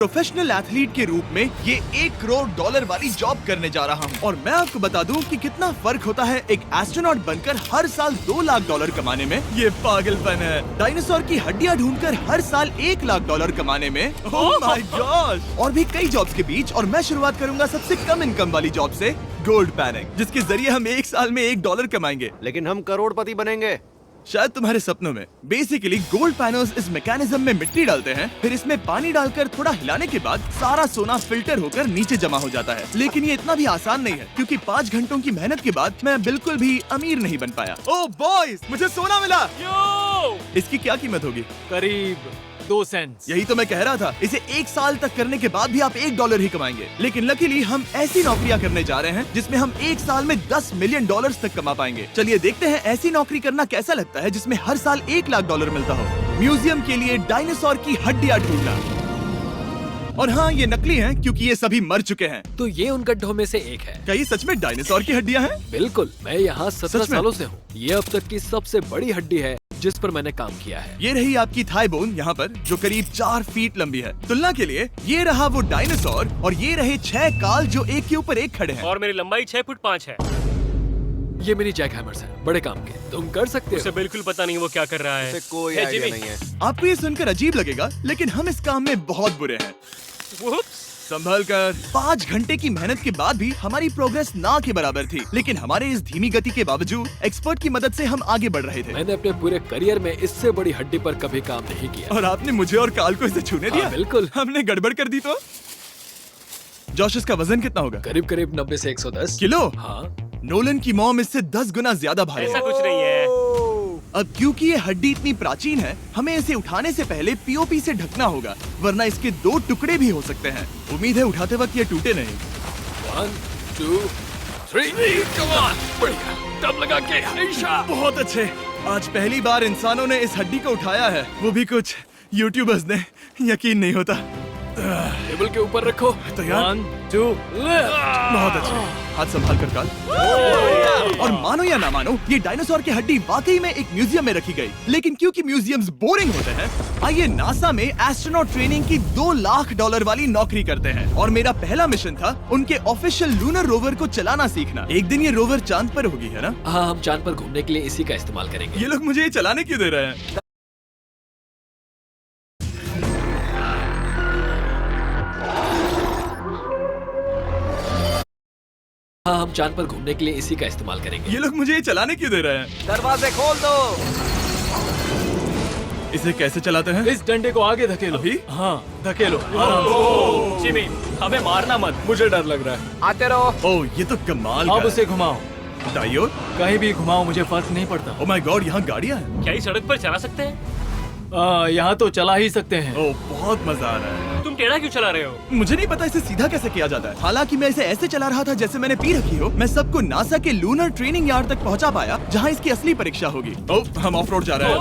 Professional athlete के रूप में ये $1 करोड़ वाली जॉब करने जा रहा हूँ। और मैं आपको बता दूं कि कितना फर्क होता है एक एस्ट्रोनॉट बनकर हर साल $2 लाख कमाने में। ये पागलपन है। डायनासोर की हड्डियाँ ढूंढकर हर साल $1 लाख कमाने में। Oh my God. और भी कई जॉब्स के बीच, और मैं शुरुआत करूंगा सबसे कम इनकम वाली जॉब से, गोल्ड पैनिंग, जिसके जरिए हम एक साल में $1 कमाएंगे। लेकिन हम करोड़पति बनेंगे शायद तुम्हारे सपनों में। बेसिकली गोल्ड पैनर्स इस मैकेनिज्म में मिट्टी डालते हैं, फिर इसमें पानी डालकर थोड़ा हिलाने के बाद सारा सोना फिल्टर होकर नीचे जमा हो जाता है। लेकिन ये इतना भी आसान नहीं है, क्योंकि 5 घंटों की मेहनत के बाद मैं बिल्कुल भी अमीर नहीं बन पाया। ओह बॉयज, मुझे सोना मिला। इसकी क्या कीमत होगी? करीब 2 सेंट्स। यही तो मैं कह रहा था। इसे 1 साल तक करने के बाद भी आप $1 ही कमाएंगे। लेकिन लकीली हम ऐसी नौकरियां करने जा रहे हैं जिसमें हम 1 साल में $10 मिलियन तक कमा पाएंगे। चलिए देखते हैं ऐसी नौकरी करना कैसा लगता है जिसमें हर साल $1 लाख मिलता हो। म्यूजियम के लिए डायनासोर की हड्डियां ढूंढना। और हाँ, ये नकली हैं क्योंकि ये सभी मर चुके हैं। तो ये उन गड्ढों में से एक है। क्या ये सच में डायनासोर की हड्डियां हैं? बिल्कुल, मैं यहाँ 17 सच में? सालों से हूँ। ये अब तक की सबसे बड़ी हड्डी है जिस पर मैंने काम किया है। ये रही आपकी थाई बोन यहाँ पर, जो करीब 4 फीट लंबी है। तुलना के लिए ये रहा वो डायनासोर, और ये रहे 6 काल जो एक के ऊपर एक खड़े हैं। और मेरी लंबाई 6 फुट 5 है। ये मेरी जैक हैमर्स है, बड़े काम के। तुम कर सकते उसे हो। बिल्कुल पता नहीं वो क्या कर रहा है। इसे कोई हे, आइडिया जिमी। नहीं है। आपको ये सुनकर अजीब लगेगा, लेकिन हम इस काम में बहुत बुरे हैं। Whoops! संभल कर। 5 घंटे की मेहनत के बाद भी हमारी प्रोग्रेस ना के बराबर थी। लेकिन हमारे इस धीमी गति के बावजूद एक्सपर्ट की मदद से हम आगे बढ़ रहे थे। मैंने अपने पूरे करियर में इससे बड़ी हड्डी पर कभी काम नहीं किया। और आपने मुझे और काल को इसे छूने दिया? हाँ, बिल्कुल। हमने गड़बड़ कर दी तो? जोश, इसका वजन कितना होगा? करीब करीब 90 से 110 किलो? हाँ। नोलन की मॉम इससे 10 गुना ज्यादा भारी ऐसा है। कुछ नहीं है। अब क्योंकि ये हड्डी इतनी प्राचीन है, हमें इसे उठाने से पहले पीओपी से ढकना होगा, वरना इसके 2 टुकड़े भी हो सकते हैं। उम्मीद है उठाते वक्त ये टूटे नहीं। 1 2 3 कम ऑन, बढ़िया, दम लगा के। ऐशा। बहुत अच्छे। आज पहली बार इंसानों ने इस हड्डी को उठाया है, वो भी कुछ यूट्यूबर्स ने। यकीन नहीं होता। टेबल के ऊपर रखो। तैयार? 1 2 बहुत अच्छे। हाथ संभाल कर काल। और मानो या ना मानो, ये डायनासोर की हड्डी वाकई में एक म्यूजियम में रखी गई। लेकिन क्योंकि म्यूजियम्स बोरिंग होते हैं, आइए नासा में एस्ट्रोनॉट ट्रेनिंग की $2 लाख वाली नौकरी करते हैं। और मेरा पहला मिशन था उनके ऑफिशियल लूनर रोवर को चलाना सीखना। एक दिन ये रोवर चांद पर होगी, है ना? हाँ, हम चांद पर घूमने के लिए इसी का इस्तेमाल करेंगे। ये लोग मुझे ये चलाने क्यों दे रहे हैं? हाँ, हम चांद पर घूमने के लिए इसी का इस्तेमाल करेंगे। ये लोग मुझे ये चलाने क्यों दे रहे हैं? दरवाजे खोल दो। इसे कैसे चलाते हैं? इस डंडे को आगे धकेलो। अभी? हाँ, धकेलो। जिमी, हमें मारना मत। मुझे डर लग रहा है। आते रहो। ओह, ये तो कमाल अब का उसे घुमाओ। है। दाईं ओर? कहीं भी घुमाओ, मुझे फर्क नहीं पड़ता। ओह माय गॉड, यहाँ गाड़ियाँ हैं। क्या इस सड़क पर चला सकते हैं? यहाँ तो चला ही सकते हैं। ओह, बहुत मजा आ रहा है। तुम टेढ़ा क्यों चला रहे हो? मुझे नहीं पता इसे सीधा कैसे किया जाता है। हालांकि मैं इसे ऐसे चला रहा था जैसे मैंने पी रखी हो। मैं सबको नासा के लूनर ट्रेनिंग यार्ड तक पहुंचा पाया, जहां इसकी असली परीक्षा होगी। ओह, हम ऑफ रोड जा रहे हैं।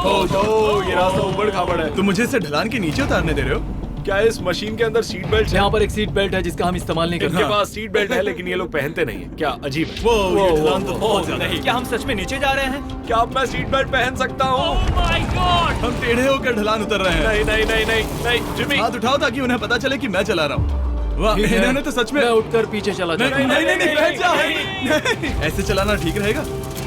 ये रास्ता उबड़ खाबड़ है। तुम मुझे इसे ढलान के नीचे उतारने दे रहे हो? क्या इस मशीन के अंदर सीट बेल्ट है? यहाँ पर एक सीट बेल्ट है जिसका हम इस्तेमाल नहीं करते। इनके पास सीट बेल्ट है लेकिन ये लोग पहनते नहीं है। क्या अजीब है। वो ये ढलान तो बहुत ज्यादा है। क्या हम सच में नीचे जा रहे हैं? क्या अब मैं सीट बेल्ट पहन सकता हूँ? Oh my God! हम टेढ़े होकर ढलान उतर रहे हैं। नहीं नहीं नहीं नहीं नहीं जिमी। हाथ उठाओ ताकि उन्हें पता चले कि मैं चला रहा हूँ। वाह, ठीक है। इन्होंने तो सच में। मैं उठकर पीछे चला नहीं जाता हूँ। नहीं नहीं, बैठ जा। नहीं। ऐसे चलाना ठीक रहेगा?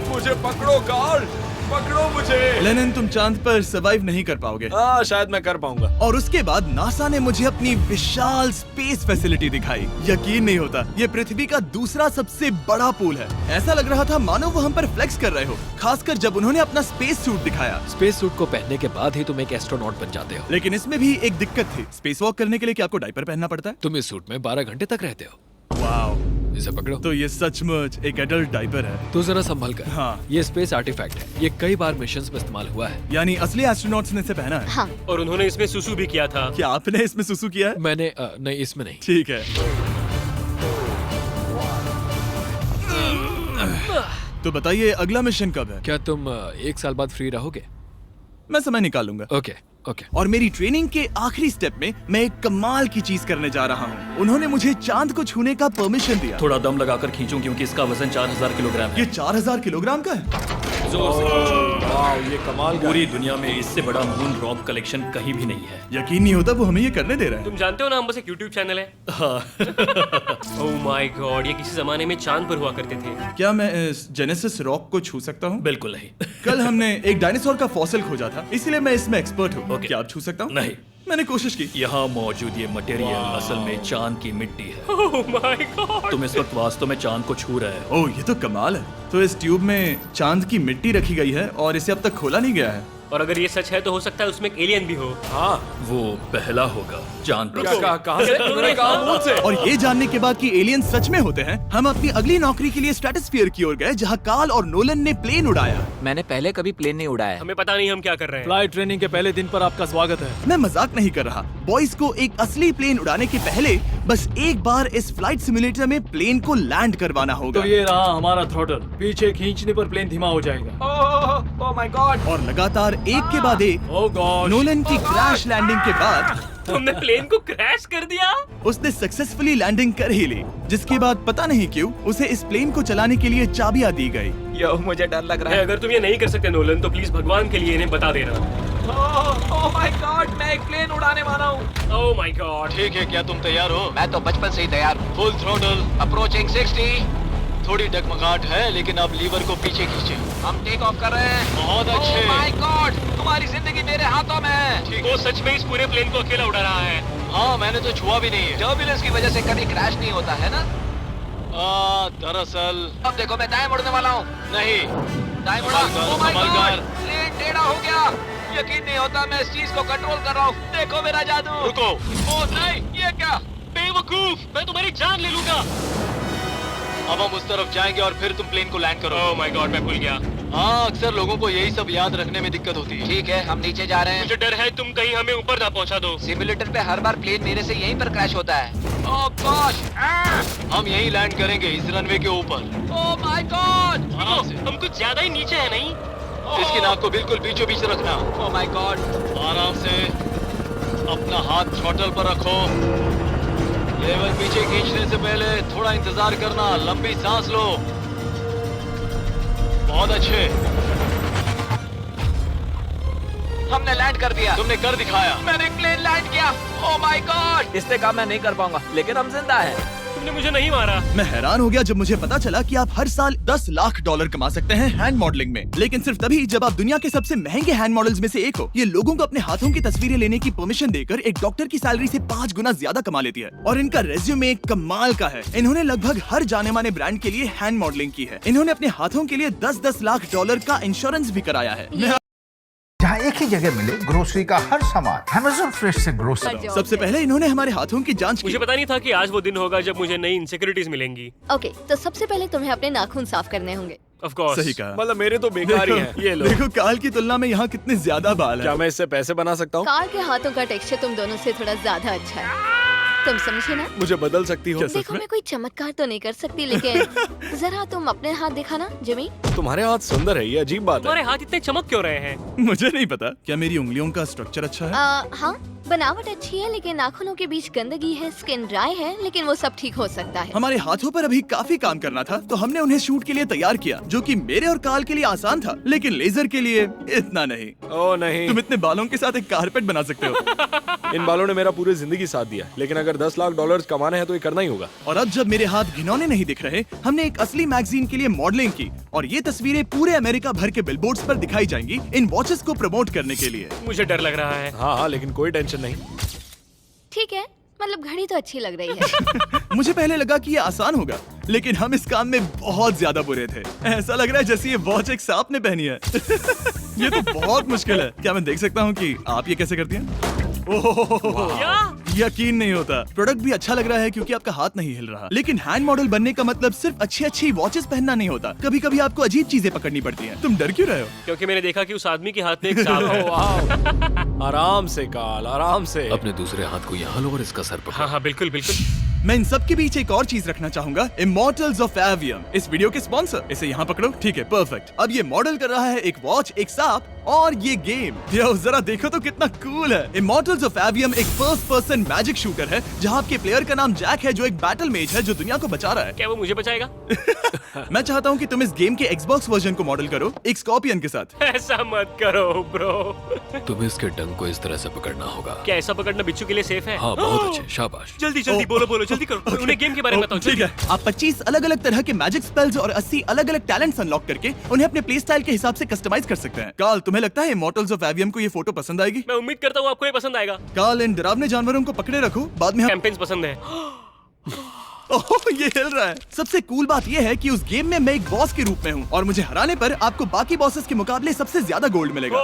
मुझे पकड़ो कार्ल, पकड़ो मुझे। लेनिन, तुम चांद पर सर्वाइव नहीं कर पाओगे। हाँ, शायद मैं कर पाऊंगा। और उसके बाद नासा ने मुझे अपनी विशाल स्पेस फैसिलिटी दिखाई। यकीन नहीं होता, ये पृथ्वी का दूसरा सबसे बड़ा पूल है। ऐसा लग रहा था मानो वो हम पर फ्लेक्स कर रहे हो, खासकर जब उन्होंने अपना स्पेस सूट दिखाया। स्पेस सूट को पहनने के बाद ही तुम एक एस्ट्रोनॉट बन जाते हो। लेकिन इसमें भी एक दिक्कत थी। स्पेस वॉक करने के लिए क्या आपको डायपर पहनना पड़ता है? तुम इस सूट में 12 घंटे तक रहते हो। वाओ, इसे पकड़ो। तो ये सचमुच एक एडल्ट डायपर है। तो जरा संभल कर। हाँ। ये स्पेस आर्टिफैक्ट है। ये कई बार मिशंस में इस्तेमाल हुआ है। यानी असली एस्ट्रोनॉट्स ने इसे पहना है? हाँ। और उन्होंने इसमें सुसु भी किया था। क्या आपने इसमें सुसु किया है? मैंने नहीं, इसमें नहीं। ठीक है। तो बताइए अगला मिशन कब है? क्या तुम 1 साल बाद फ्री रहोगे? मैं समय निकाल लूंगा। Okay okay. और मेरी ट्रेनिंग के आखिरी स्टेप में मैं एक कमाल की चीज करने जा रहा हूँ। उन्होंने मुझे चांद को छूने का परमिशन दिया। थोड़ा दम लगाकर खींचूं क्योंकि इसका वजन 4000 किलोग्राम है। ये 4000 किलोग्राम का है? जोर से। वाह, ये कमाल का पूरी दुनिया में इससे बड़ा मून रॉक कलेक्शन कहीं भी नहीं है। यकीन नहीं होता वो हमें ये करने दे रहा है। तुम जानते हो ना, हम बस एक यूट्यूब चैनल है। हाँ। ओह माय गॉड, ये किसी जमाने में चांद पर हुआ करते थे। क्या मैं इस जेनेसिस रॉक को छू सकता हूँ? बिल्कुल नहीं। कल हमने एक डायनासोर का फॉसिल खोजा था, इसलिए मैं इसमें एक्सपर्ट हूँ। Okay. क्या आप छू सकता हूँ? नहीं। मैंने कोशिश की। यहाँ मौजूद ये मटेरियल असल में चांद की मिट्टी है। Oh my God. तुम इस वक्त वास्तव में चांद को छू रहे हो। ओह, ये तो कमाल है। तो इस ट्यूब में चांद की मिट्टी रखी गई है और इसे अब तक खोला नहीं गया है। और अगर ये सच है तो हो सकता है उसमें एक एलियन भी हो। हाँ, वो पहला होगा चांद पर। कहाँ से? उन्होंने कहा मून से। और ये जानने के बाद कि एलियन सच में होते हैं, हम अपनी अगली नौकरी के लिए स्ट्रेटोस्फीयर की ओर गए, जहाँ कार्ल और नोलन ने प्लेन उड़ाया। मैंने पहले कभी प्लेन नहीं उड़ाया। हमें पता नहीं हम क्या कर रहे हैं। फ्लाइट ट्रेनिंग के पहले दिन पर आपका स्वागत है। मैं मजाक नहीं कर रहा। बॉयज को एक असली प्लेन उड़ाने के पहले बस एक बार इस फ्लाइट सिमुलेटर में प्लेन को लैंड करवाना होगा। तो ये रहा हमारा थ्रॉटल। पीछे खींचने पर प्लेन धीमा हो जाएगा। Oh my God. और लगातार एक के बाद एक ओह गॉड। नोलन की क्रैश लैंडिंग के बाद तुमने प्लेन को क्रैश कर दिया। उसने सक्सेसफुली लैंडिंग कर ही ली, जिसके बाद पता नहीं क्यों उसे इस प्लेन को चलाने के लिए चाबियां दी गई। यो, मुझे डर लग रहा है। अगर तुम ये नहीं कर सकते नोलन, तो प्लीज भगवान के लिए इन्हें बता देना। ओह माय गॉड, मैं एक प्लेन उड़ाने वाला हूँ। Oh my God. ठीक है, क्या तुम तैयार हो? मैं तो बचपन से ही तैयार हूँ। Full throttle. अप्रोचिंग 60। थोड़ी डगमगाहट है, लेकिन अब लीवर को पीछे खींचे। हम टेक ऑफ कर रहे हैं। बहुत अच्छे। ओह माय गॉड, तुम्हारी जिंदगी मेरे हाथों में है। ठीक वो है। सच में इस पूरे प्लेन को अकेला उड़ा रहा है। हाँ, मैंने तो छुआ भी नहीं है। टर्बुलेंस की वजह से कभी क्रैश नहीं होता है ना। दरअसल अब देखो, मैं दाएं मुड़ने वाला हूँ। नहीं। दाएं मुड़ा। संभल कर, ओह माय संभल गॉड, कर। प्लेन टेढ़ा हो गया। यकीन नहीं होता, मैं इस चीज को कंट्रोल कर रहा हूँ। देखो मेरा जादू। रुको। ओह नहीं, ये क्या? बेवकूफ, मैं तुम्हारी जान ले लूंगा। अब हम उस तरफ जाएंगे और फिर तुम प्लेन को लैंड करो। ओह माय गॉड, मैं भूल गया। हाँ, अक्सर लोगों को यही सब याद रखने में दिक्कत होती है। ठीक है, हम नीचे जा रहे हैं। मुझे डर है तुम कहीं हमें ऊपर ना पहुंचा दो। सिमुलेटर पे हर बार प्लेन मेरे से यहीं पर क्रैश होता है। ओह गॉश। हम यहीं लैंड करेंगे, इस रनवे के ऊपर। Oh my God. आराम से। हम कुछ ज्यादा ही नीचे है नहीं? इसकी नाक को बिल्कुल बीचों बीच रखना। Oh my God. आराम से अपना हाथ थ्रॉटल पर रखो। लेवर पीछे खींचने से पहले थोड़ा इंतजार करना। लंबी सांस लो। बहुत अच्छे। हमने लैंड कर दिया। तुमने कर दिखाया। मैंने प्लेन लैंड किया। Oh my God. इससे काम मैं नहीं कर पाऊंगा, लेकिन हम जिंदा हैं। तुमने मुझे नहीं मारा। मैं हैरान हो गया जब मुझे पता चला कि आप हर साल 10 लाख डॉलर कमा सकते हैं हैंड मॉडलिंग में, लेकिन सिर्फ तभी जब आप दुनिया के सबसे महंगे हैंड मॉडल्स में से एक हो। ये लोगों को अपने हाथों की तस्वीरें लेने की परमिशन देकर एक डॉक्टर की सैलरी से 5 गुना ज्यादा कमा लेती है। और इनका रेज्यूमे कमाल का है। इन्होंने लगभग हर जाने माने ब्रांड के लिए हैंड मॉडलिंग की है। इन्होंने अपने हाथों के लिए 10-10 लाख डॉलर का इंश्योरेंस भी कराया है। मैं जहाँ एक ही जगह मिले ग्रोसरी का हर सामान, Amazon फ्रेश से ग्रोसरी। सबसे पहले इन्होंने हमारे हाथों की जांच की। मुझे पता नहीं था कि आज वो दिन होगा जब मुझे नई इनसिक्योरिटीज मिलेंगी। ओके, तो सबसे पहले तुम्हें अपने नाखून साफ करने होंगे। Of course. सही कहा। मतलब मेरे तो बेकार ही हैं। ये लो। देखो काल की तुलना में यहाँ कितने ज्यादा बाल क्या हैं। मैं इससे पैसे बना सकता हूँ? कार के हाथों का टेक्सचर तुम दोनों से थोड़ा ज्यादा अच्छा है। तुम समझे ना? मुझे बदल सकती हो? देखो, मैं कोई चमत्कार तो नहीं कर सकती, लेकिन जरा तुम अपने हाथ दिखाना जिमी। तुम्हारे हाथ सुंदर है, ये अजीब बात तुम्हारे है। हाथ इतने चमक क्यों रहे हैं? मुझे नहीं पता। क्या मेरी उंगलियों का स्ट्रक्चर अच्छा है? हाँ, बनावट अच्छी है, लेकिन नाखूनों के बीच गंदगी है, स्किन ड्राई है, लेकिन वो सब ठीक हो सकता है। हमारे हाथों पर अभी काफी काम करना था, तो हमने उन्हें शूट के लिए तैयार किया, जो कि मेरे और काल के लिए आसान था, लेकिन लेजर के लिए इतना नहीं। ओह नहीं। तुम इतने बालों के साथ एक कारपेट बना सकते हो। इन बालों ने मेरा पूरी जिंदगी साथ दिया, लेकिन अगर 10 लाख डॉलर कमाने हैं तो ये करना ही होगा। और अब जब मेरे हाथ घिनौने नहीं दिख रहे, हमने एक असली मैगजीन के लिए मॉडलिंग की, और ये तस्वीरें पूरे अमेरिका भर के बिलबोर्ड्स पर दिखाई जाएंगी इन वॉचेस को प्रमोट करने के लिए। मुझे डर लग रहा है। हाँ, लेकिन कोई टेंशन नहीं। ठीक है, मतलब घड़ी तो अच्छी लग रही है। मुझे पहले लगा कि ये आसान होगा, लेकिन हम इस काम में बहुत ज्यादा बुरे थे। ऐसा लग रहा है जैसे ये वॉच एक सांप ने पहनी है। ये तो बहुत मुश्किल है। क्या मैं देख सकता हूँ कि आप ये कैसे करती हैं? ओह, क्या? यकीन नहीं होता। प्रोडक्ट भी अच्छा लग रहा है क्योंकि आपका हाथ नहीं हिल रहा। लेकिन हैंड मॉडल बनने का मतलब सिर्फ अच्छी वॉचेस पहनना नहीं होता। कभी कभी आपको अजीब चीजें पकड़नी पड़ती हैं। तुम डर क्यों रहे हो? क्योंकि मैंने देखा कि उस आदमी के हाथ में एक सांप है। वाह। आराम से काल, आराम से। अपने दूसरे हाथ को यहाँ लो और इसका सर पकड़ो। हाँ हाँ, बिल्कुल बिल्कुल। मैं इन सब के बीच एक और चीज रखना चाहूंगा, इमॉर्टल्स ऑफ एवियम, इस वीडियो के स्पॉन्सर। इसे यहाँ पकड़ो। ठीक है, परफेक्ट। अब ये मॉडल कर रहा है एक वॉच, एक सांप और ये गेम यो जरा देखो तो कितना कूल है। इमॉर्टल्स ऑफ एवियम एक फर्स्ट पर्सन मैजिक शूटर है जहाँ आपके प्लेयर का नाम जैक है जो एक बैटल मेज है जो दुनिया को बचा रहा है। क्या वो मुझे बचाएगा? मैं चाहता हूँ कि तुम इस गेम के Xbox वर्जन को मॉडल करो एक स्कॉर्पियन के साथ। ऐसा मत करो ब्रो। तुम्हें इसके डंक को इस तरह से पकड़ना होगा। क्या ऐसा पकड़ना बिच्छू के लिए सेफ है? हाँ बहुत अच्छे, शाबाश। जल्दी जल्दी बोलो जल्दी करो। उन्हें गेम के बारे में बताओ। ठीक है, आप 25 अलग अलग तरह के मैजिक स्पेल्स और 80 अलग अलग टैलेंट्स अनलॉक करके उन्हें अपने प्ले स्टाइल के हिसाब से कस्टमाइज कर सकते हैं। कार्ल, तुम्हें लगता है इमॉर्टल्स ऑफ एवियम को ये फोटो पसंद आएगी? मैं उम्मीद करता हूँ आपको ये पसंद आएगा। कार्ल, इन डरावने जानवरों को पकड़े रखो, बाद में हम कैंपेन्स पसंद है। ओह, ये हिल रहा है। सबसे कूल बात ये है कि उस गेम में मैं एक बॉस के रूप में हूँ और मुझे हराने पर आपको बाकी बॉसेस के मुकाबले सबसे ज्यादा गोल्ड मिलेगा।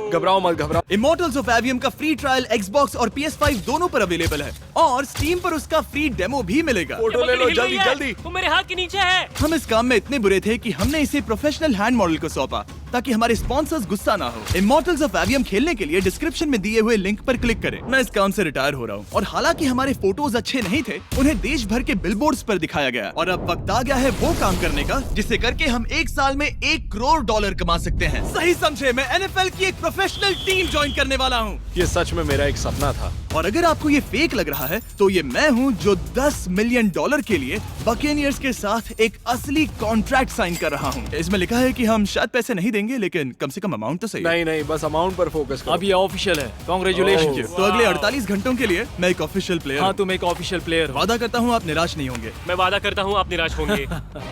घबराओ मत, घबराओ। इमॉर्टल्स ऑफ एवियम का फ्री ट्रायल Xbox और PS5 दोनों पर अवेलेबल है और Steam पर उसका फ्री डेमो भी मिलेगा। फोटो ले लो हिल रही जल्दी है। जल्दी। वो मेरे हाथ के नीचे है। हम इस काम में इतने बुरे थे कि हमने इसे प्रोफेशनल हैंड मॉडल को सौंपा ताकि हमारे स्पॉन्सर्स गुस्सा ना हो। इमॉर्टल्स ऑफ एवियम खेलने के लिए डिस्क्रिप्शन में दिए हुए लिंक पर क्लिक करें। मैं इस काम से रिटायर हो रहा हूँ और हालांकि हमारे फोटोज अच्छे नहीं थे, उन्हें देश भर के बिलबोर्ड्स पर दिखाया गया और अब वक्त आ गया है वो काम करने का जिसे करके हम एक साल में $1 करोड़ कमा सकते हैं। सही समझे, मैं NFL की एक प्रोफेशनल टीम ज्वाइन करने वाला हूँ। ये सच में मेरा एक सपना था। और अगर आपको ये फेक लग रहा है तो ये मैं हूँ जो $10 मिलियन के लिए बकेनियर्स के साथ एक असली कॉन्ट्रैक्ट साइन कर रहा हूँ। इसमें लिखा है कि हम शायद पैसे नहीं देंगे लेकिन कम से कम अमाउंट तो सही है। नहीं, बस अमाउंट पर फोकस करो। अब ये ऑफिशियल है। कांग्रेचुलेशन। तो अगले 48 घंटों के लिए मैं एक ऑफिशियल प्लेयर हाँ, हूँ। तुम एक ऑफिशियल प्लेयर हो। वादा करता हूँ आप निराश नहीं होंगे। मैं वादा करता हूँ आप निराश होंगे।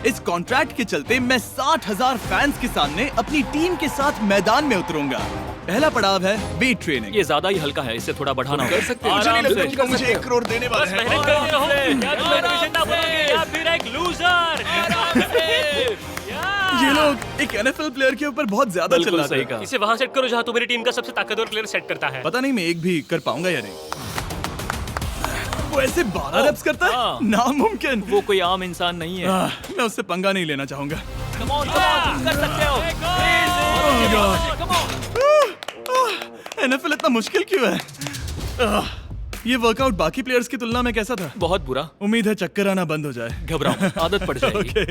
इस कॉन्ट्रैक्ट के चलते मैं 60,000 फैंस के सामने अपनी टीम के साथ मैदान में उतरूंगा। पहला पड़ाव है वेट ट्रेनिंग। ये ज्यादा ही हल्का है, इसे थोड़ा बढ़ाना कर होगा। सकते हैं। मुझे नहीं आराम लगता से। कि मुझे 1 करोड़ देने वाले बस हैं। मेहनत करते रहो। क्या तुम मोटिवेशन ना बनोगे या फिर एक लूजर? ये लोग एक NFL प्लेयर के ऊपर बहुत ज्यादा बिल्कुल चिल्लाते सही हैं। कहा। इसे वहाँ सेट करो जहाँ तुम्हारी टीम का सबसे ताकतवर प्लेयर सेट करता है। पता नहीं मैं एक भी कर पाऊंगा या नहीं। वो ऐसे 12 reps करता है, हाँ। नामुमकिन। वो कोई आम इंसान नहीं है। मैं उससे पंगा नहीं लेना चाहूंगा। Come on, तुम कर सकते हो। NFL इतना मुश्किल क्यों है? ये वर्कआउट बाकी प्लेयर्स की तुलना में कैसा था? बहुत बुरा। उम्मीद है चक्कर आना बंद हो जाए। घबराओ मत, आदत पड़ जाएगी। ओके।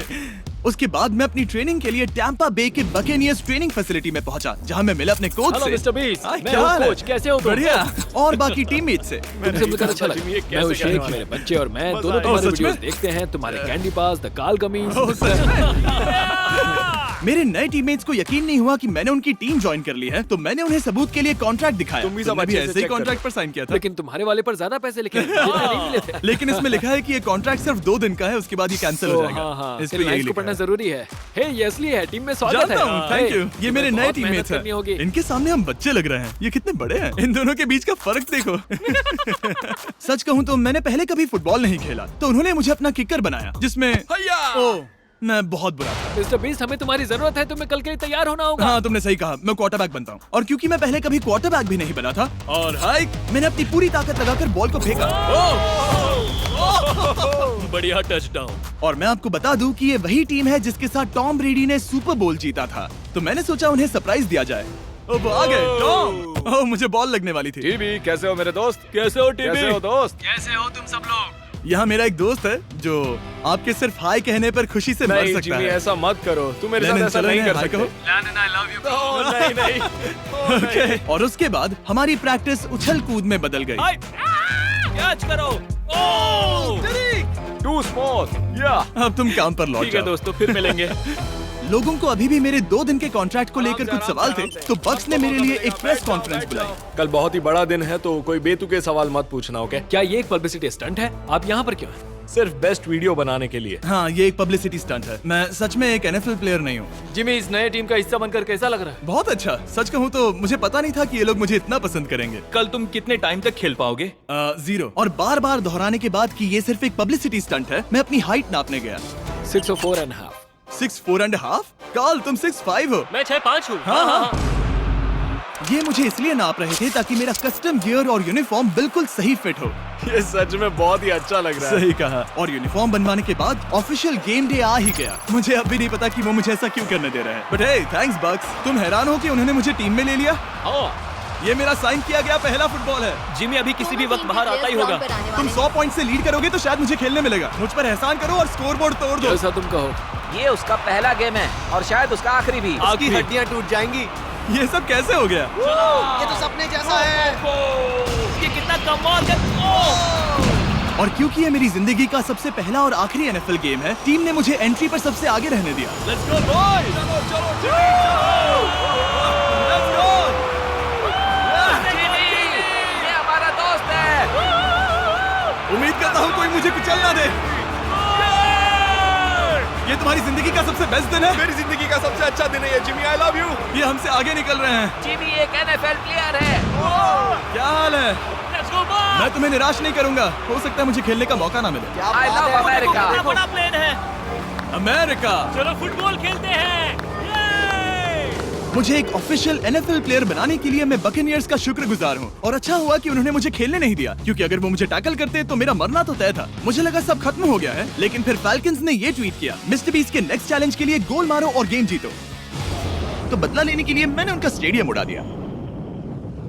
उसके बाद मैं अपनी ट्रेनिंग के लिए टैंपा बे के बकेनियर्स ट्रेनिंग फैसिलिटी में पहुंचा जहां मैं मिला अपने कोच हेलो से। मिस्टर बीस, हाँ, मैं क्या हूँ हाल है? कोच। कैसे हो तुम? बढ़िया। और बाकी टीममेट से। तुमसे मिलकर अच्छा लगा। मैं हूँ शेख, मेरे बच्चे और मैं दोनों तुम्हारे सच में? वीडियोस देखते हैं। तुम्हारे कैंडी पास, द काल कमीज। ओह, सच में? मेरे नए टीममेट्स को यकीन नहीं हुआ कि मैंने उनकी टीम ज्वाइन कर ली है, तो मैंने उन्हें सबूत के लिए कॉन्ट्रैक्ट दिखाया। तुम भी सब तुमने अच्छे से ऐसे ही check करो। कॉन्ट्रैक्ट पर साइन किया था। लेकिन तुम्हारे वाले पर ज्यादा पैसे लिखे हैं, जितने नहीं मिले थे। लेकिन इसमें लिखा है कि ये कॉन्ट्रैक्ट सिर्फ 2 दिन का है, उसके बाद ये कैंसिल हो जाएगा। हाँ, इस पे लाइन्स यही को लिखा पढ़ना है। जरूरी है। हे, ये असली है, टीम में स्वागत है। जानता हूँ, थैंक यू। ये मेरे नए बहुत मेहनत टीममेट्स करनी होगी। हैं। इनके सामने हम बच्चे लग रहे हैं। ये कितने बड़े हैं। इन दोनों के बीच का फर्क देखो। सच कहूँ तो मैंने पहले कभी फुटबॉल नहीं खेला, तो उन्होंने मुझे अपना किकर बनाया जिसमें ओह, मैं बहुत बुरा था। मिस्टर बीस, हमें तुम्हारी जरूरत है। तुम्हें कल के लिए तैयार होना होगा। हाँ, तुमने सही कहा। मैं क्वार्टरबैक बनता हूँ और क्योंकि मैं पहले कभी क्वार्टरबैक भी नहीं बना था और हाइक मैंने अपनी पूरी ताकत लगाकर बॉल को फेंका। बढ़िया टचडाउन। और मैं आपको बता दूं कि ये वही टीम है जिसके साथ टॉम ब्रेडी ने सुपर बोल जीता था, तो मैंने सोचा उन्हें सरप्राइज दिया जाए। ओ, वो आ गए टॉम। ओह, मुझे बॉल लगने वाली थी। टीबी, कैसे हो मेरे दोस्त? कैसे हो टीबी? कैसे हो दोस्त? कैसे हो तुम सब लोग? यहाँ मेरा एक दोस्त है जो आपके सिर्फ हाय कहने पर खुशी से मर नहीं सकता जिमी, है। ऐसा मत करो। तुम मेरे साथ लेनिन, ऐसा चलो नहीं इन्हें कर हाय सकते। कहो। Landon, I love you, bro. Oh, नहीं नहीं। ओके। और उसके बाद हमारी प्रैक्टिस उछल कूद में बदल गई। हाय, कैच करो। ओह, टू स्मॉल। या अब तुम काम पर लौट ठीक है जाओ। दोस्तों, फिर मिलेंगे। लोगों को अभी भी मेरे 2 दिन के कॉन्ट्रैक्ट को लेकर कुछ सवाल थे, तो बक्स ने मेरे लिए एक प्रेस कॉन्फ्रेंस बुलाई। कल बहुत ही बड़ा दिन है, तो कोई बेतुके सवाल मत पूछना, ओके? क्या ये एक पब्लिसिटी स्टंट है? आप यहाँ पर क्यों हैं? सिर्फ बेस्ट वीडियो बनाने के लिए। हाँ, ये एक पब्लिसिटी स्टंट है। मैं सच में एक NFL प्लेयर नहीं हूँ। जिमी, इस नए टीम का हिस्सा बनकर कैसा लग रहा है? बहुत अच्छा। सच कहूँ तो मुझे पता नहीं था कि ये लोग मुझे इतना पसंद करेंगे। कल तुम कितने टाइम तक खेल पाओगे? 0। और बार बार दोहराने के बाद कि ये सिर्फ एक पब्लिसिटी स्टंट है, मैं अपनी हाइट नापने गया। 6'4.5". 6'4.5"? कार्ल, तुम 6'5" हो। मैं 6'5" हूँ। हाँ। ये मुझे इसलिए नाप रहे थे ताकि मेरा कस्टम गियर और यूनिफॉर्म बिल्कुल सही फिट हो। ये सच में बहुत ही अच्छा लग रहा है। सही कहा। और यूनिफॉर्म बनवाने के बाद ऑफिशियल गेम डे आ ही गया। मुझे अब भी नहीं पता कि वो मुझे ऐसा क्यों करने दे रहे हैं। बट हे, थैंक्स बक्स। तुम हैरान हो कि उन्होंने मुझे टीम में ले लिया? ये मेरा साइन किया गया पहला फुटबॉल है। जिमी अभी किसी भी वक्त बाहर आता ही होगा। तुम 100 पॉइंट से लीड करोगे तो शायद मुझे खेलने मिलेगा। मुझ पर एहसान करो और स्कोर बोर्ड तोड़ दो। जैसा तुम कहो। ये उसका पहला गेम है और शायद उसका आखिरी भी। उसकी हड्डियां टूट जाएंगी। ये सब कैसे हो गया? ये तो सपने जैसा है। ये कितना कमाल का ओह! और क्योंकि ये मेरी जिंदगी का सबसे पहला और आखिरी NFL गेम है, टीम ने मुझे एंट्री पर सबसे आगे रहने दिया। Let's go boys! ये हमारा दोस्त है। उम्मीद करता हूँ कोई मुझे कुचल ना दे। ये तुम्हारी जिंदगी का सबसे बेस्ट दिन है। मेरी जिंदगी का सबसे अच्छा दिन है ये, जिमी। I love you. ये हमसे आगे निकल रहे हैं। जिमी एक NFL प्लेयर है। क्या हाल है? Let's go boys! मैं तुम्हें निराश नहीं करूंगा। हो सकता है मुझे खेलने का मौका ना मिले। I love America. कितना बड़ा प्लेन है। अमेरिका। चलो फुटबॉल खेलते हैं। Yay! मुझे एक ऑफिशियल NFL प्लेयर बनाने के लिए मैं बकेनियर्स का शुक्रगुजार हूँ। और अच्छा हुआ कि उन्होंने मुझे खेलने नहीं दिया, क्योंकि अगर वो मुझे टैकल करते तो मेरा मरना तो तय था। मुझे लगा सब खत्म हो गया है, लेकिन फिर फैल्कन्स ने ये ट्वीट किया, मिस्टर बीस्ट के नेक्स्ट चैलेंज के लिए गोल मारो और गेम जीतो। तो बदला लेने के लिए मैंने उनका स्टेडियम उड़ा दिया।